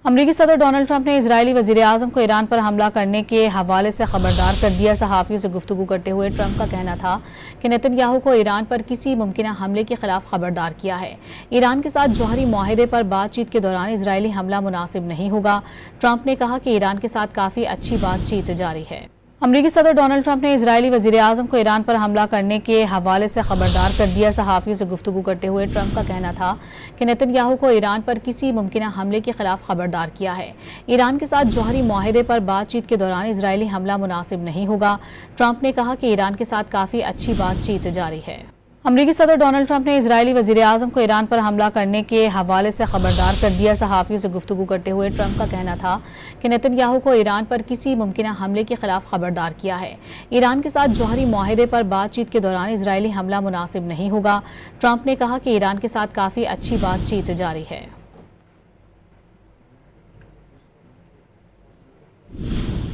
امریکی صدر Donald Trump نے اسرائیلی وزیر اعظم کو ایران پر حملہ کرنے کے حوالے سے خبردار کر دیا۔ صحافیوں سے گفتگو کرتے ہوئے ٹرمپ کا کہنا تھا کہ نتن یاہو کو ایران پر کسی ممکنہ حملے کے خلاف خبردار کیا ہے۔ ایران کے ساتھ جوہری معاہدے پر بات چیت کے دوران اسرائیلی حملہ مناسب نہیں ہوگا۔ ٹرمپ نے کہا کہ ایران کے ساتھ کافی اچھی بات چیت جاری ہے۔ امریکی صدر ڈونلڈ ٹرمپ نے اسرائیلی وزیر اعظم کو ایران پر حملہ کرنے کے حوالے سے خبردار کر دیا۔ صحافیوں سے گفتگو کرتے ہوئے ٹرمپ کا کہنا تھا کہ نتن یاہو کو ایران پر کسی ممکنہ حملے کے خلاف خبردار کیا ہے۔ ایران کے ساتھ جوہری معاہدے پر بات چیت کے دوران اسرائیلی حملہ مناسب نہیں ہوگا۔ ٹرمپ نے کہا کہ ایران کے ساتھ کافی اچھی بات چیت جاری ہے۔ امریکی صدر ڈونلڈ ٹرمپ نے اسرائیلی وزیر اعظم کو ایران پر حملہ کرنے کے حوالے سے خبردار کر دیا۔ صحافیوں سے گفتگو کرتے ہوئے ٹرمپ کا کہنا تھا کہ نتن یاہو کو ایران پر کسی ممکنہ حملے کے خلاف خبردار کیا ہے۔ ایران کے ساتھ جوہری معاہدے پر بات چیت کے دوران اسرائیلی حملہ مناسب نہیں ہوگا۔ ٹرمپ نے کہا کہ ایران کے ساتھ کافی اچھی بات چیت جاری ہے۔